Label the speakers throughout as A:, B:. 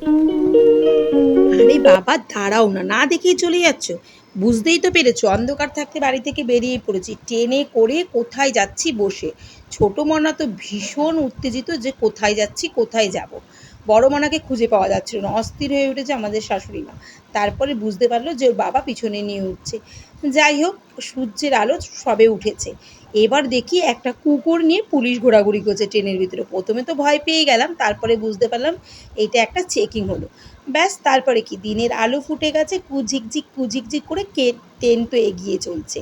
A: আরে বাবা দাঁড়াও না, না দেখেই চলে যাচ্ছ? বুঝতেই তো পেরেছো অন্ধকার থাকতে বাড়ি থেকে বেরিয়ে পড়েছি, ট্রেনে করে কোথায় যাচ্ছি বসে। ছোট মনা তো ভীষণ উত্তেজিত যে কোথায় যাচ্ছি কোথায় যাব। বড় মনাকে খুঁজে পাওয়া যাচ্ছিল না, অস্থির হয়ে উঠেছে আমাদের শাশুড়ি মা। তারপরে বুঝতে পারলো যে ওর বাবা পিছনে নিয়ে উঠছে। যাই হোক, সূর্যের আলো সবে উঠেছে। এবার দেখি একটা কুকুর নিয়ে পুলিশ ঘোরাঘুরি করছে ট্রেনের ভিতরে। প্রথমে তো ভয় পেয়ে গেলাম, তারপরে বুঝতে পারলাম এইটা একটা চেকিং হলো। ব্যাস তারপরে কি দিনের আলো ফুটে গেছে, কুঝিকঝিক কুঝিকঝিক করে ট্রেন তো এগিয়ে চলছে।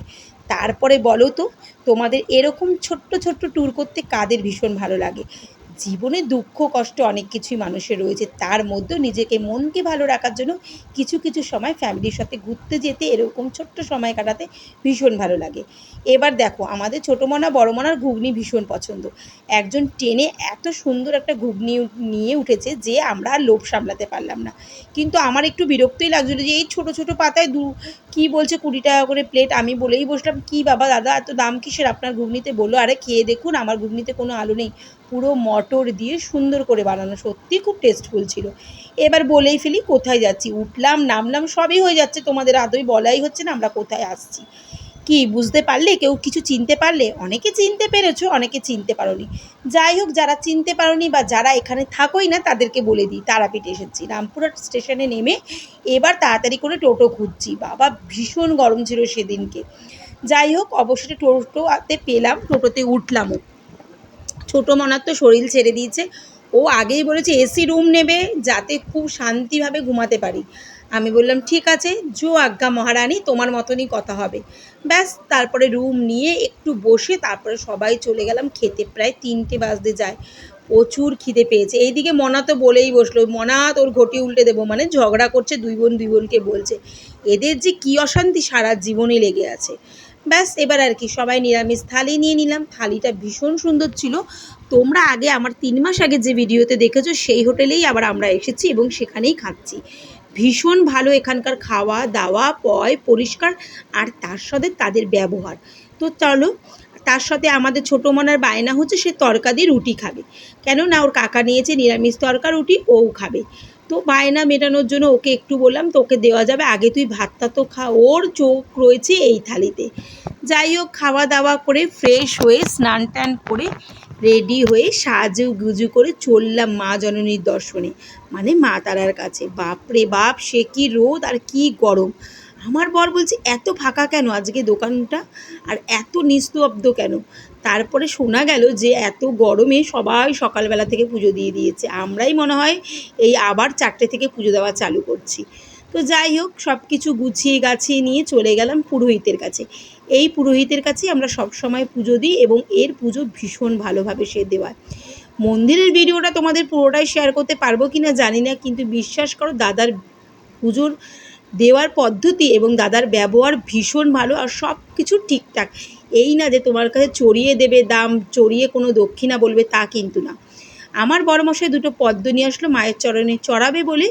A: তারপরে বলো তো, তোমাদের এরকম ছোট্ট ছোট্ট ট্যুর করতে কাদের ভীষণ ভালো লাগে? জীবনে দুঃখ কষ্ট অনেক কিছুই মানুষের রয়েছে, তার মধ্যেও নিজেকে মনকে ভালো রাখার জন্য কিছু কিছু সময় ফ্যামিলির সাথে ঘুরতে যেতে, এরকম ছোট্ট সময় কাটাতে ভীষণ ভালো লাগে। এবার দেখো, আমাদের ছোটো মনা বড় মনার ঘুগনি ভীষণ পছন্দ। একজন ট্রেনে এত সুন্দর একটা ঘুগনি নিয়ে উঠেছে যে আমরা আর লোভ সামলাতে পারলাম না। কিন্তু আমার একটু বিরক্তই লাগছিলো যে এই ছোট ছোট পাতায় কী বলছে 20 টাকা করে প্লেট। আমি বলেই বসলাম, কী বাবা দাদা এত দাম কিসের আপনার ঘুগনিতে? বললো, আরে খেয়ে দেখুন, আমার ঘুগনিতে কোনো আলু নেই, পুরো মটর দিয়ে সুন্দর করে বানানো, সত্যিই খুব টেস্টফুল ছিল। এবার বলেই ফেলি কোথায় যাচ্ছি, উঠলাম নামলাম সবই হয়ে যাচ্ছে, তোমাদের আদৌ বলাই হচ্ছে না আমরা কোথায় আসছি। কি বুঝতে পারলে? কেউ কিছু চিনতে পারলে? অনেকে চিনতে পেরেছো, অনেকে চিনতে পারোনি। যাই হোক, যারা চিনতে পারোনি বা যারা এখানে থাকোই না তাদেরকে বলে দিই, তারাপীঠ এসেছি, রামপুরহাট স্টেশনে নেমে এবার তাড়াতাড়ি করে টোটো খুঁজছি। বাবা ভীষণ গরম ছিল সেদিনকে। যাই হোক, অবশেষে টোটোতে পেলাম, টোটোতে উঠলামও। ছোটো মনার তো শরীর ছেড়ে দিয়েছে, ও আগেই বলেছে এসি রুম নেবে যাতে খুব শান্তিভাবে ঘুমাতে পারি। আমি বললাম ঠিক আছে, জো আজ্ঞা মহারানী, তোমার মতনই কথা হবে। ব্যাস তারপরে রুম নিয়ে একটু বসে তারপরে সবাই চলে গেলাম খেতে। প্রায় 3টে বাজতে যায়, প্রচুর খিদে পেয়েছে। এইদিকে মনা তো বলেই বসলো, মনা তোর ঘটি উল্টে দেবো, মানে ঝগড়া করছে, দুই বোন দুই বোনকে বলছে। এদের যে কী অশান্তি সারা জীবনই লেগে আছে। ব্যাস এবার আর কি সবাই নিরামিষ থালি নিয়ে নিলাম। থালিটা ভীষণ সুন্দর ছিল। তোমরা আগে আমার 3 মাস আগে যে ভিডিওতে দেখেছো সেই হোটেলেই আবার আমরা এসেছি এবং সেখানেই খাচ্ছি। ভীষণ ভালো এখানকার খাওয়া দাওয়া, পরিষ্কার, আর তার সাথে তাদের ব্যবহার। তো চলো, তার সাথে আমাদের ছোটো মনার বায়না হচ্ছে সে তড়কা দিয়ে রুটি খাবে। কেন না, ওর কাকা নিয়েছে নিরামিষ তড়কা রুটি, ওও খাবে। তো বায়না মেটানোর জন্য ওকে একটু বললাম তোকে দেওয়া যাবে, আগে তুই ভাতটা তো খা, ওর চোখ রয়েছে এই থালিতে। যাই হোক, খাওয়া দাওয়া করে ফ্রেশ হয়ে স্নান টান করে রেডি হয়ে সাজুগুজু করে চললাম মা জননীর দর্শনে, মানে মা তারার কাছে। বাপরে বাপ, সে কি রোদ আর কি গরম! আমার বর বলছে এত ফাঁকা কেন আজকে দোকানটা, আর এত নিস্তব্ধ কেন? তারপরে শোনা গেল যে এত গরমে সবাই সকালবেলা থেকে পুজো দিয়ে দিয়েছে, আমরাই মনে হয় এই আবার 4টে থেকে পুজো দেওয়া চালু করছি। তো যাই হোক, সব কিছু গুছিয়ে গাছিয়ে নিয়ে চলে গেলাম পুরোহিতের কাছে। এই পুরোহিতের কাছেই আমরা সব সময় পুজো দিই এবং এর পুজো ভীষণ ভালোভাবে সে দেওয়ায়। মন্দিরের ভিডিওটা তোমাদের পুরোটাই শেয়ার করতে পারবো কি না জানি না, কিন্তু বিশ্বাস করো দাদার পুজোর দেওয়ার পদ্ধতি এবং দাদার ব্যবহার ভীষণ ভালো, আর সব কিছু ঠিকঠাক। এই না যে তোমার কাছে চড়িয়ে দেবে দাম, চড়িয়ে কোনো দক্ষিণা বলবে, তা কিন্তু না। আমার বড়মশাই 2টো পদ্ম নিয়ে আসলো মায়ের চরণে চড়াবে বলে,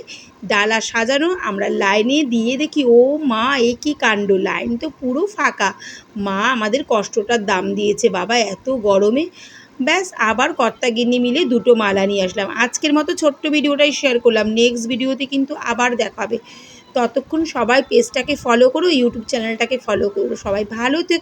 A: ডালা সাজানো। আমরা লাইনে দিয়ে দেখি ও মা এ কী কাণ্ড, লাইন তো পুরো ফাঁকা। মা আমাদের কষ্টটার দাম দিয়েছে বাবা এত গরমে। ব্যাস আবার কর্তাগিন্নি মিলে 2টো মালা নিয়ে আসলাম। আজকের মতো ছোট্ট ভিডিওটাই শেয়ার করলাম, নেক্সট ভিডিওতে কিন্তু আবার দেখা হবে। ততক্ষণ সবাই পেজটাকে ফলো করো, ইউটিউব চ্যানেলটাকে ফলো করো। সবাই ভালো থেকো।